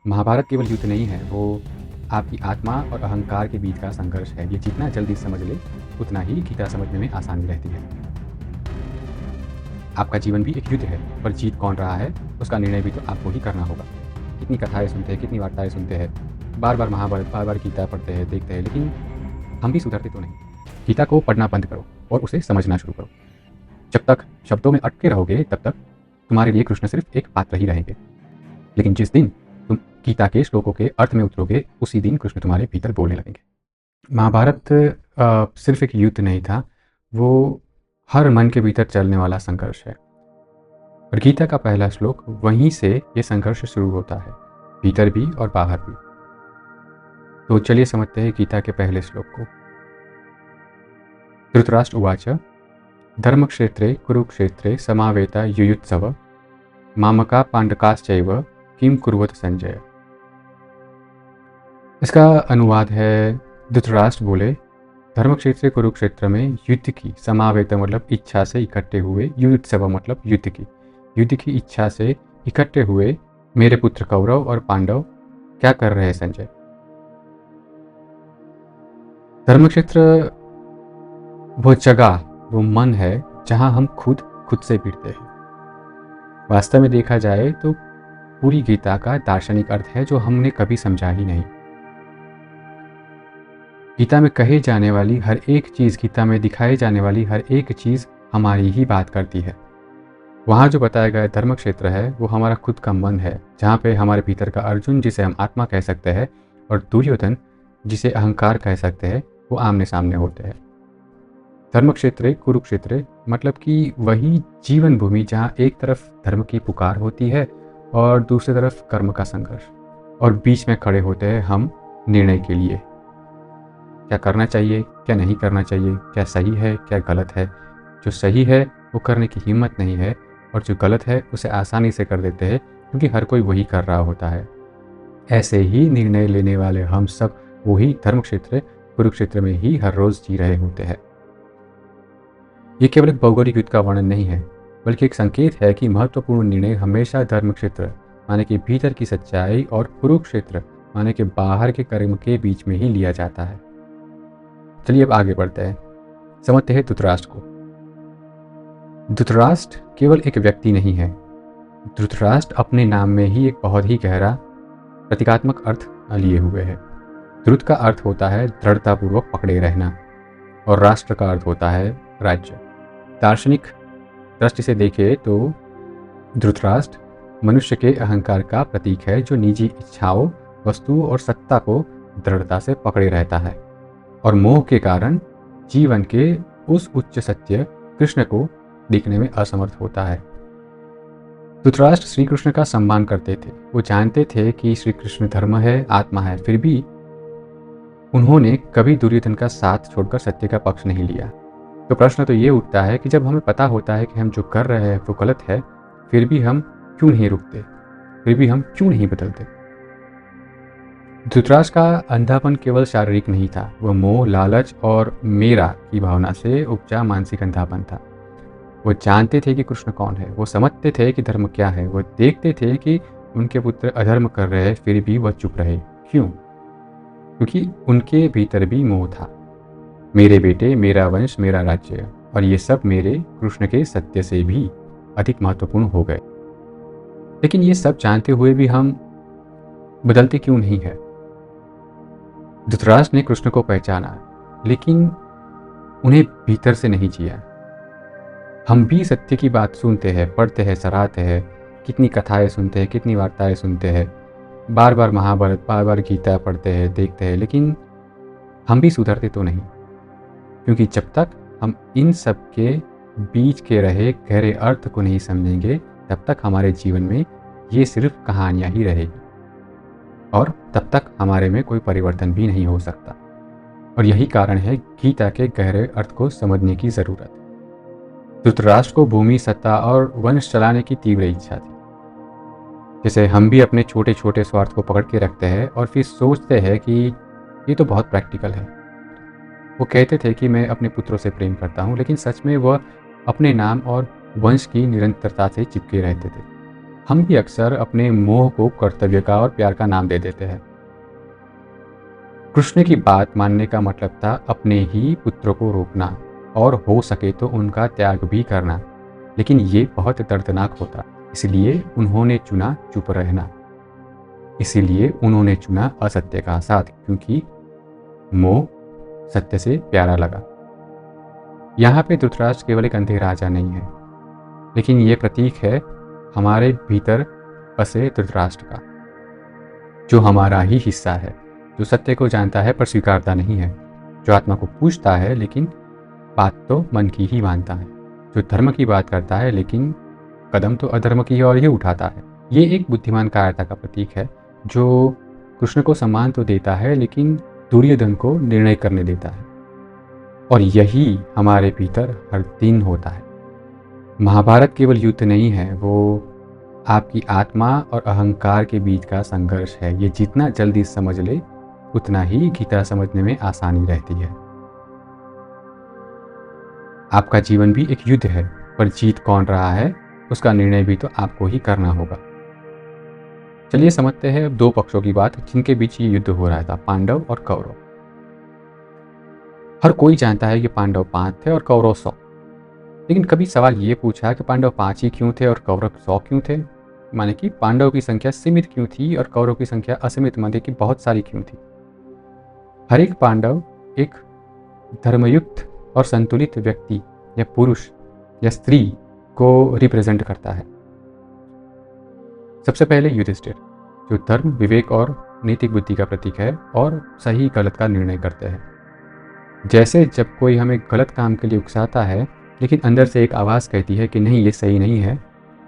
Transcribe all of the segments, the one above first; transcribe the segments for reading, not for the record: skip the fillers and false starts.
महाभारत केवल युद्ध नहीं है, वो आपकी आत्मा और अहंकार के बीच का संघर्ष है। ये जितना जल्दी समझ ले, उतना ही गीता समझने में आसानी रहती है। आपका जीवन भी एक युद्ध है, पर जीत कौन रहा है, उसका निर्णय भी तो आपको ही करना होगा। कितनी कथाएँ सुनते हैं, कितनी वार्ताएँ सुनते हैं, बार-बार महाभारत, बार-बार गीता पढ़ते हैं, देखते हैं, लेकिन हम भी सुधरते तो नहीं। गीता को पढ़ना बंद करो और उसे समझना शुरू करो। जब तक शब्दों में अटके रहोगे, तब तक तुम्हारे लिए कृष्ण सिर्फ एक पात्र ही रहेंगे। लेकिन जिस दिन तुम गीता के श्लोकों के अर्थ में उतरोगे, उसी दिन कृष्ण तुम्हारे भीतर बोलने लगेंगे। महाभारत सिर्फ एक युद्ध नहीं था, वो हर मन के भीतर चलने वाला संघर्ष है। और गीता का पहला श्लोक, वहीं से ये संघर्ष शुरू होता है, भीतर भी और बाहर भी। तो चलिए समझते हैं गीता के पहले श्लोक को। धृतराष्ट्र उवाच धर्मक्षेत्रे कुरुक्षेत्रे समावेता युयुत्सव मामका पांडकाश्चैव किम कुर्वत संजय। इसका अनुवाद है, धृतराष्ट्र बोले, धर्मक्षेत्र कुरुक्षेत्र में युद्ध की, समावेत मतलब इच्छा से इकट्ठे हुए, युयुत्सव मतलब युद्ध की इच्छा से इकट्ठे हुए मेरे पुत्र कौरव और पांडव क्या कर रहे हैं संजय। धर्मक्षेत्र वो जगह, वो मन है जहां हम खुद से भिड़ते हैं। वास्तव में देखा जाए तो पूरी गीता का दार्शनिक अर्थ है जो हमने कभी समझा ही नहीं। गीता में कहे जाने वाली हर एक चीज़, गीता में दिखाई जाने वाली हर एक चीज़ हमारी ही बात करती है। वहाँ जो बताया गया धर्म क्षेत्र है, वो हमारा खुद का मन है, जहाँ पे हमारे भीतर का अर्जुन, जिसे हम आत्मा कह सकते हैं, और दुर्योधन, जिसे अहंकार कह सकते हैं, वो आमने सामने होते हैं। धर्म क्षेत्र कुरुक्षेत्र मतलब कि वही जीवन भूमि जहाँ एक तरफ धर्म की पुकार होती है और दूसरी तरफ कर्म का संघर्ष, और बीच में खड़े होते हैं हम निर्णय के लिए। क्या करना चाहिए, क्या नहीं करना चाहिए, क्या सही है, क्या गलत है। जो सही है वो करने की हिम्मत नहीं है, और जो गलत है उसे आसानी से कर देते हैं, क्योंकि हर कोई वही कर रहा होता है। ऐसे ही निर्णय लेने वाले हम सब वही धर्म क्षेत्र कुरुक्षेत्र में ही हर रोज़ जी रहे होते हैं। ये केवल एक भौगोलिक युद्ध का वर्णन नहीं है, बल्कि एक संकेत है कि महत्वपूर्ण निर्णय हमेशा धर्म क्षेत्र माने कि भीतर की सच्चाई और कुरुक्षेत्र माने कि बाहर के कर्म के बीच में ही लिया जाता है। चलिए अब आगे बढ़ते हैं, समझते हैं धृतराष्ट्र को। धृतराष्ट्र केवल एक व्यक्ति नहीं है। धृतराष्ट्र अपने नाम में ही एक बहुत ही गहरा प्रतीकात्मक अर्थ लिए हुए है। धृत का अर्थ होता है दृढ़तापूर्वक पकड़े रहना, और राष्ट्र का अर्थ होता है राज्य। दार्शनिक दृष्टि से देखें तो धृतराष्ट्र मनुष्य के अहंकार का प्रतीक है, जो निजी इच्छाओं, वस्तुओं और सत्ता को दृढ़ता से पकड़े रहता है, और मोह के कारण जीवन के उस उच्च सत्य कृष्ण को देखने में असमर्थ होता है। धृतराष्ट्र श्री कृष्ण का सम्मान करते थे। वो जानते थे कि श्री कृष्ण धर्म है, आत्मा है, फिर भी उन्होंने कभी दुर्योधन का साथ छोड़कर सत्य का पक्ष नहीं लिया। तो प्रश्न तो ये उठता है कि जब हमें पता होता है कि हम जो कर रहे हैं वो गलत है, फिर भी हम क्यों नहीं रुकते, फिर भी हम क्यों नहीं बदलते। धृतराष्ट्र का अंधापन केवल शारीरिक नहीं था, वह मोह, लालच और मेरा की भावना से उपजा मानसिक अंधापन था। वो जानते थे कि कृष्ण कौन है, वो समझते थे कि धर्म क्या है, वो देखते थे कि उनके पुत्र अधर्म कर रहे हैं, फिर भी वह चुप रहे। क्यों? क्योंकि उनके भीतर भी मोह था। मेरे बेटे, मेरा वंश, मेरा राज्य, और ये सब मेरे कृष्ण के सत्य से भी अधिक महत्वपूर्ण हो गए। लेकिन ये सब जानते हुए भी हम बदलते क्यों नहीं है? धृतराष्ट्र ने कृष्ण को पहचाना, लेकिन उन्हें भीतर से नहीं जिया। हम भी सत्य की बात सुनते हैं, पढ़ते हैं, सराहते हैं, कितनी कथाएं सुनते हैं, कितनी वार्ताएं सुनते हैं, बार बार महाभारत, बार बार गीता पढ़ते हैं, देखते हैं, लेकिन हम भी सुधरते तो नहीं। क्योंकि जब तक हम इन सब के बीच के रहे गहरे अर्थ को नहीं समझेंगे, तब तक हमारे जीवन में ये सिर्फ कहानियाँ ही रहेगी, और तब तक हमारे में कोई परिवर्तन भी नहीं हो सकता। और यही कारण है गीता के गहरे अर्थ को समझने की ज़रूरत। धृतराष्ट्र को भूमि, सत्ता और वंश चलाने की तीव्र इच्छा थी। जैसे हम भी अपने छोटे छोटे स्वार्थ को पकड़ के रखते हैं और फिर सोचते हैं कि ये तो बहुत प्रैक्टिकल है। वो कहते थे कि मैं अपने पुत्रों से प्रेम करता हूँ, लेकिन सच में वह अपने नाम और वंश की निरंतरता से चिपके रहते थे। हम भी अक्सर अपने मोह को कर्तव्य का और प्यार का नाम दे देते हैं। कृष्ण की बात मानने का मतलब था अपने ही पुत्रों को रोकना और हो सके तो उनका त्याग भी करना, लेकिन ये बहुत दर्दनाक होता। इसलिए उन्होंने चुना चुप रहना। इसीलिए उन्होंने चुना असत्य का साथ, क्योंकि मोह सत्य से प्यारा लगा। यहाँ पे धृतराष्ट्र केवल एक अंधे राजा नहीं है, लेकिन ये प्रतीक है हमारे भीतर बसे धृतराष्ट्र का, जो हमारा ही हिस्सा है, जो सत्य को जानता है पर स्वीकारता नहीं है, जो आत्मा को पूछता है लेकिन बात तो मन की ही मानता है, जो धर्म की बात करता है लेकिन कदम तो अधर्म की ओर ही उठाता है। ये एक बुद्धिमान कायरता का प्रतीक है, जो कृष्ण को सम्मान तो देता है लेकिन दुर्योधन को निर्णय करने देता है। और यही हमारे भीतर हर दिन होता है। महाभारत केवल युद्ध नहीं है, वो आपकी आत्मा और अहंकार के बीच का संघर्ष है। ये जितना जल्दी समझ ले उतना ही गीता समझने में आसानी रहती है। आपका जीवन भी एक युद्ध है, पर जीत कौन रहा है उसका निर्णय भी तो आपको ही करना होगा। चलिए समझते हैं दो पक्षों की बात जिनके बीच ये युद्ध हो रहा था, पांडव और कौरव। हर कोई जानता है कि पांडव 5 थे और कौरव 100, लेकिन कभी सवाल ये पूछा कि पांडव 5 ही क्यों थे और कौरव 100 क्यों थे? माने कि पांडव की संख्या सीमित क्यों थी और कौरव की संख्या असीमित, माने कि बहुत सारी क्यों थी? हर एक पांडव एक धर्मयुक्त और संतुलित व्यक्ति या पुरुष या स्त्री को रिप्रेजेंट करता है। सबसे पहले युधिष्ठिर, जो धर्म, विवेक और नैतिक बुद्धि का प्रतीक है और सही गलत का निर्णय करते हैं। जैसे जब कोई हमें गलत काम के लिए उकसाता है लेकिन अंदर से एक आवाज़ कहती है कि नहीं ये सही नहीं है,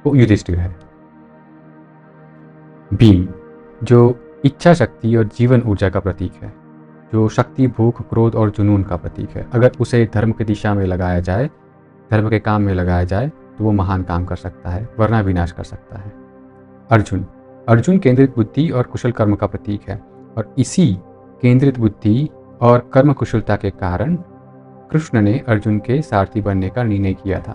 वो युधिष्ठिर है। भीम, जो इच्छा शक्ति और जीवन ऊर्जा का प्रतीक है, जो शक्ति, भूख, क्रोध और जुनून का प्रतीक है। अगर उसे धर्म की दिशा में लगाया जाए, धर्म के काम में लगाया जाए तो वो महान काम कर सकता है, वरना विनाश कर सकता है। अर्जुन, अर्जुन केंद्रित बुद्धि और कुशल कर्म का प्रतीक है, और इसी केंद्रित बुद्धि और कर्म कुशलता के कारण कृष्ण ने अर्जुन के सारथी बनने का निर्णय किया था।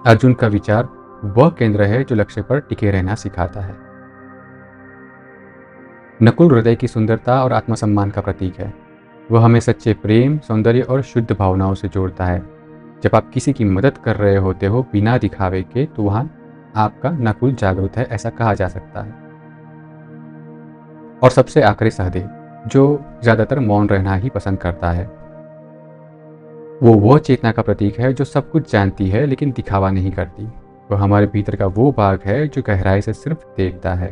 अर्जुन का विचार वह केंद्र है जो लक्ष्य पर टिके रहना सिखाता है। नकुल हृदय की सुंदरता और आत्मसम्मान का प्रतीक है। वह हमें सच्चे प्रेम, सौंदर्य और शुद्ध भावनाओं से जोड़ता है। जब आप किसी की मदद कर रहे होते हो बिना दिखावे के, तो वहाँ आपका नकुल जागरूक है, ऐसा कहा जा सकता है। और सबसे आखिरी सहदेव, जो ज़्यादातर मौन रहना ही पसंद करता है। वो चेतना का प्रतीक है जो सब कुछ जानती है लेकिन दिखावा नहीं करती। वह हमारे भीतर का वो भाग है जो गहराई से सिर्फ देखता है।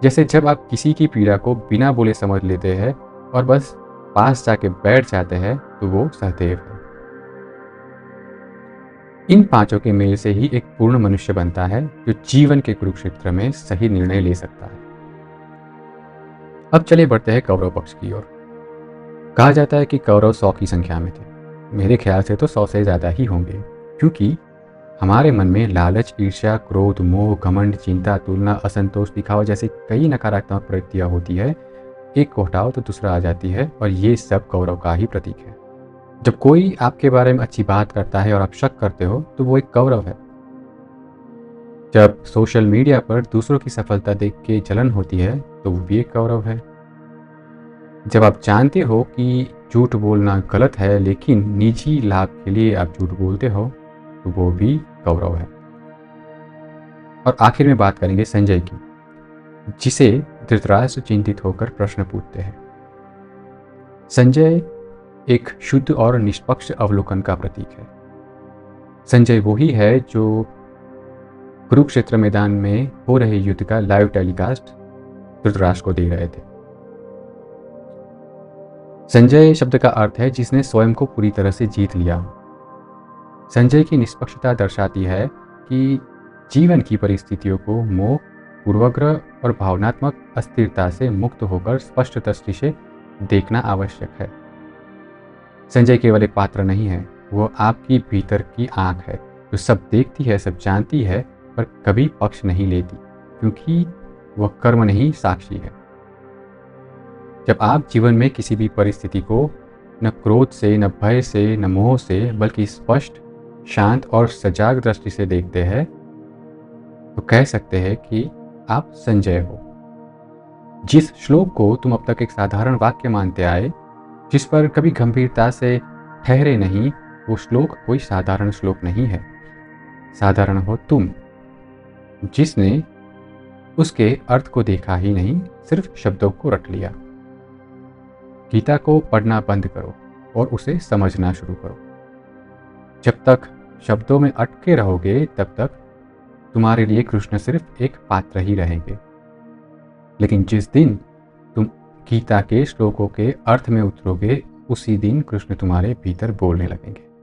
जैसे जब आप किसी की पीड़ा को बिना बोले समझ लेते हैं और बस पास जाके बैठ जाते हैं, तो वो सहदेव है। इन पांचों के मेल से ही एक पूर्ण मनुष्य बनता है, जो जीवन के कुरुक्षेत्र में सही निर्णय ले सकता है। अब चले बढ़ते हैं कौरव पक्ष की ओर। कहा जाता है कि कौरव 100 की संख्या में थे। मेरे ख्याल से तो 100 से ज़्यादा ही होंगे, क्योंकि हमारे मन में लालच, ईर्ष्या, क्रोध, मोह, घमंड, चिंता, तुलना, असंतोष, दिखावा जैसी कई नकारात्मक प्रवृत्तियाँ होती है। एक को हटाओ तो दूसरा आ जाती है, और ये सब कौरव का ही प्रतीक है। जब कोई आपके बारे में अच्छी बात करता है और आप शक करते हो, तो वो एक कौरव है। जब सोशल मीडिया पर दूसरों की सफलता देख के जलन होती है, तो वो भी एक कौरव है। जब आप जानते हो कि झूठ बोलना गलत है लेकिन निजी लाभ के लिए आप झूठ बोलते हो, तो वो भी कौरव है। और आखिर में बात करेंगे संजय की, जिसे धृतराष्ट्र चिंतित होकर प्रश्न पूछते हैं। संजय एक शुद्ध और निष्पक्ष अवलोकन का प्रतीक है। संजय वही है जो कुरुक्षेत्र मैदान में हो रहे युद्ध का लाइव टेलीकास्ट धृतराष्ट्र को दे रहे थे। संजय शब्द का अर्थ है जिसने स्वयं को पूरी तरह से जीत लिया। संजय की निष्पक्षता दर्शाती है कि जीवन की परिस्थितियों को मोह, पूर्वाग्रह और भावनात्मक अस्थिरता से मुक्त होकर स्पष्ट दृष्टि से देखना आवश्यक है। संजय केवल एक पात्र नहीं है, वो आपकी भीतर की आंख है, जो सब देखती है, सब जानती है, पर कभी पक्ष नहीं लेती, क्योंकि वह कर्म नहीं, साक्षी है। जब आप जीवन में किसी भी परिस्थिति को न क्रोध से, न भय से, न मोह से, बल्कि स्पष्ट, शांत और सजाग दृष्टि से देखते हैं, तो कह सकते हैं कि आप संजय हो। जिस श्लोक को तुम अब तक एक साधारण वाक्य मानते आए, जिस पर कभी गंभीरता से ठहरे नहीं, वो श्लोक कोई साधारण श्लोक नहीं है। साधारण हो तुम, जिसने उसके अर्थ को देखा ही नहीं, सिर्फ शब्दों को रट लिया। गीता को पढ़ना बंद करो और उसे समझना शुरू करो। जब तक शब्दों में अटके रहोगे, तब तक तुम्हारे लिए कृष्ण सिर्फ एक पात्र ही रहेंगे। लेकिन जिस दिन तुम गीता के श्लोकों के अर्थ में उतरोगे, उसी दिन कृष्ण तुम्हारे भीतर बोलने लगेंगे।